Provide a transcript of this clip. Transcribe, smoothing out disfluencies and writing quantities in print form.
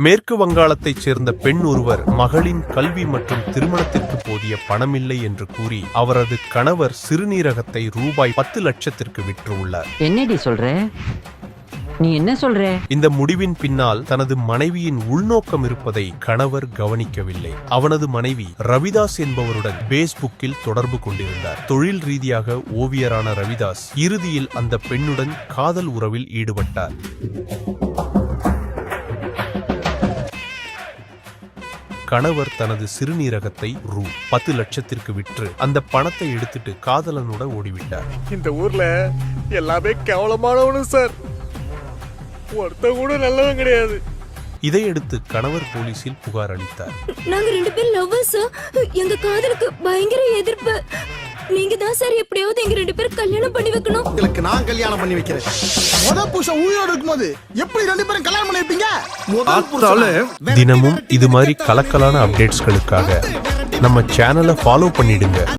மேற்கு வங்காளத்தைச் சேர்ந்த பெண் ஒருவர் மகளின் கல்வி மற்றும் திருமணத்திற்கு போதிய பணமில்லை என்று கூறி அவரது கணவர் சிறுநீரகத்தை ரூபாய் 10 லட்சத்திற்கு விற்றுள்ளார். என்னடி சொல்ற? நீ என்ன சொல்ற? இந்த முடிவின் பின்னால் தனது மனைவியின் உள்நோக்கம் இருப்பதை கணவர் கவனிக்கவில்லை. அவனது மனைவி ரவிதாஸ் என்பவருடன் பேஸ்புக்கில் தொடர்பு கொண்டிருந்தார். தொழில் ரீதியாக ஓவியரான ரவிதாஸ் இறுதியில் அந்த பெண்ணுடன் காதல் உறவில் ஈடுபட்டார். கணவர் தனது சிறுநீரகத்தை ரூ 10 லட்சத்திற்கு விற்று அந்த பணத்தை எடுத்துட்டு காதலனோட ஓடிவிட்டார். இந்த ஊர்ல எல்லாமே கேவலமானவனு சார், ஒருத்த கூட நல்லவன் கிடையாது. இதையடுத்து கணவர் போலீசில் புகார் அளித்தார். நாங்க 2 பேரும் லவ்வர்ஸ். எங்க காதலுக்கு பயங்கர எதிர்ப்பு. நீங்க தான் சார் எப்படியாவது எங்க 2 பேரும் கல்யாணம் பண்ணி வைக்கணும். உங்களுக்கு நான் கல்யாணம் பண்ணி வைக்கிறேன். முதல் புருஷன் உயிரோடு இருக்கும்போது எப்படி 2 பேரும் கல்யாணம் பண்ணி வைப்பீங்க? தினமும் இது மாதிரி கலக்கலான அப்டேட்ஸ்களுக்காக நம்ம சேனலை ஃபாலோ பண்ணிடுங்க.